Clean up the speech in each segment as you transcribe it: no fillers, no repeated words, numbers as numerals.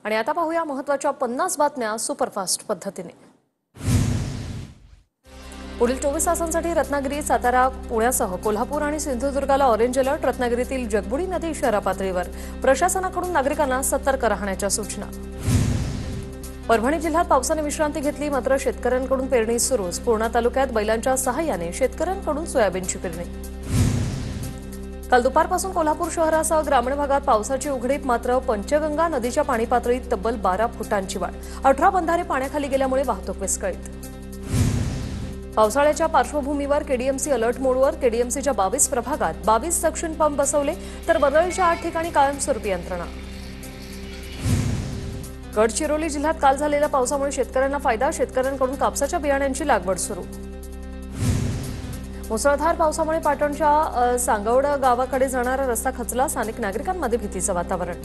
आणि आता पाहूया महत्त्वाच्या 50 बातम्या सुपरफास्ट पद्धतीने। पुढील 24 तासांसाठी रत्नागिरी, सातारा, पुण्यासह कोल्हापूर आणि सिंधुदुर्गाला ऑरेंज अलर्ट। रत्नागिरीतील जगबुडी नदी शहरा पातळीवर। प्रशासनाकडून नागरिकांना सतर्क राहण्याच्या सूचना। परभणी जिल्ह्यात पावसाने विश्रांती घेतली, मात्र शेतकऱ्यांकडून पेरणी सुरूच। पूर्णा तालुक्यात बैलांच्या सहाय्याने शेतकऱ्यांकडून सोयाबीनची पेरणी। काल दुपारपासून कोल्हापूर शहरासह ग्रामीण भागात पावसाची उघडीप, मात्र पंचगंगा नदीच्या पाणी पातळीत तब्बल 12 फुटांची वाढ। 18 बंधारे पाण्याखाली गेल्यामुळे वाहतूक विस्कळीत। पावसाळ्याच्या पार्श्वभूमीवर केडीएमसी अलर्ट मोडवर। केडीएमसीच्या 22 प्रभागात 22 सक्शन पंप बसवले, तर वरळीच्या 8 ठिकाणी कायमस्वरूपी यंत्रणा। गडचिरोली जिल्ह्यात काल झालेल्या पावसामुळे शेतकऱ्यांना फायदा। शेतकऱ्यांकडून कापसाच्या बियाण्यांची लागवड सुरू। मुसळधार पावसामुळे पाटणच्या सांगवड गावाकडे जाणारा रस्ता खचला। स्थानिक नागरिकांमध्ये भीतीचं वातावरण।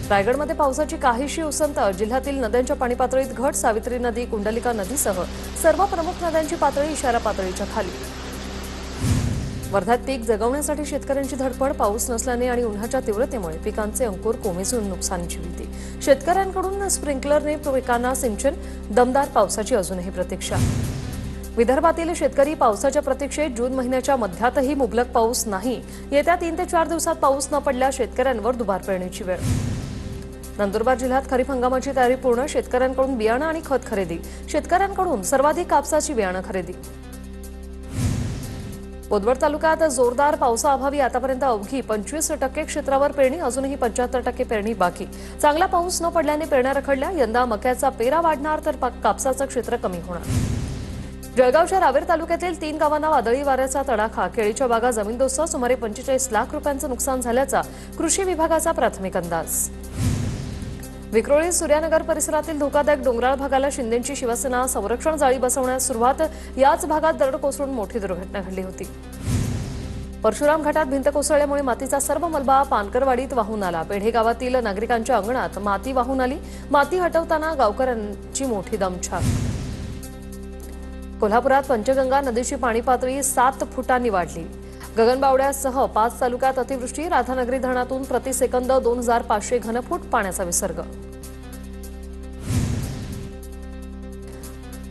रायगडमध्ये पावसाची काहीशी उसंत। जिल्ह्यातील नद्यांच्या पाणी पातळीत घट। सावित्री नदी, कुंडलिका नदीसह सर्व प्रमुख नद्यांची पातळी इशारा पातळीच्या खाली। वर्ध्यात पीक जगवण्यासाठी शेतकऱ्यांची धडपड। पाऊस नसल्याने आणि उन्हाच्या तीव्रतेमुळे पिकांचे अंकुर कोमेजून नुकसानीची भीती। शेतकऱ्यांकडून स्प्रिंकलरने पिकांना सिंचन। दमदार पावसाची अजूनही प्रतीक्षा। विदर्भातील शेतकरी पावसाच्या प्रतीक्षेत। जून महिन्याच्या मध्यातही मुबलक पाऊस नाही। येत्या 3 ते 4 दिवसात पाऊस न पडल्यास शेतकऱ्यांवर दुबार पेरणीची वेळ। नंदुरबार जिल्ह्यात खरीप हंगामाची तयारी पूर्ण। शेतकऱ्यांकडून बियाणं आणि खत खरेदी। शेतकऱ्यांकडून सर्वाधिक कापसाची बियाणं खरेदी। बोदवड तालुक्यात जोरदार पावसाअभावी आतापर्यंत अवघी 25% क्षेत्रावर पेरणी। अजूनही 75% पेरणी बाकी। चांगला पाऊस न पडल्याने पेरण्या रखडल्या। यंदा मक्याचा पेरा वाढणार, तर कापसाचं क्षेत्र कमी होणार। जळगावच्या रावेर तालुक्यातील 3 गावांना वादळी वाऱ्याचा तडाखा। केळीच्या बागा जमीनदोस्त। सुमारे 45 लाख रुपयांचं नुकसान झाल्याचा कृषी विभागाचा प्राथमिक अंदाज। विक्रोळी सूर्यानगर परिसरातील धोकादायक डोंगराळ भागाला शिंदेंची शिवसेना संरक्षण जाळी बसवण्यास सुरुवात। याच भागात दरड कोसळून मोठी दुर्घटना घडली होती। परशुराम घाटात भिंत कोसळल्यामुळे मातीचा सर्व मलबा पानकरवाडीत वाहून आला। पेढे गावातील नागरिकांच्या अंगणात माती वाहून आली। माती हटवताना गावकऱ्यांची मोठी दमछाक। कोल्हापुरात पंचगंगा नदीची पाणी पातळी 7 फुटांनी वाढली। गगनबावड्यासह 5 तालुक्यात अतिवृष्टी। राधानगरी धरणातून प्रतिसेकंद 2500 घनफूट पाण्याचा विसर्ग।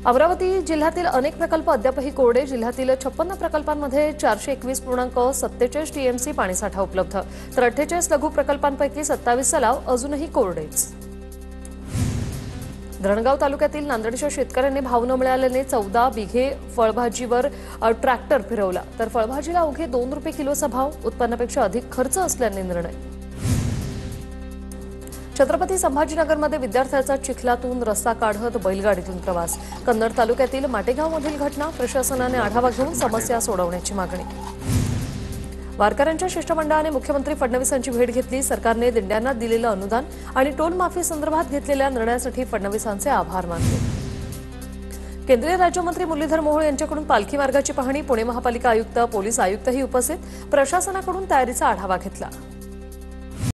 अमरावती जिल्ह्यातील अनेक प्रकल्प अद्यापही कोरडे। जिल्ह्यातील 56 प्रकल्पांमध्ये 421.47 टीएमसी पाणीसाठा उपलब्ध, तर 48 लघु प्रकल्पांपैकी 27 तलाव अजूनही कोरडेच। धरणगाव तालुक्यातील नांदेडच्या शेतकऱ्यांनी भाव न मिळाल्याने 14 बिघे फळभाजीवर ट्रॅक्टर फिरवला, तर फळभाजीला अवघे 2 रुपये किलोचा भाव। उत्पन्नापेक्षा अधिक खर्च असल्याने निर्णय। छत्रपती संभाजीनगरमध्ये विद्यार्थ्याचा चिखलातून रस्ता काढत बैलगाडीतून प्रवास। कन्नड तालुक्यातील माटेगावमधील घटना। प्रशासनाने आढावा घेऊन समस्या सोडवण्याची मागणी। वारकऱ्यांच्या शिष्टमंडळाने मुख्यमंत्री फडणवीसांची भेट घेतली। सरकारने दिंड्यांना दिलेलं अनुदान आणि टोल माफी संदर्भात घेतलेल्या निर्णयासाठी फडणवीसांचे आभार मानले। केंद्रीय राज्यमंत्री मुरलीधर मोहोळ यांच्याकडून पालखी मार्गाची पाहणी। पुणे महापालिका आयुक्त, पोलीस आयुक्तही उपस्थित। प्रशासनाकडून तयारीचा आढावा घेतला।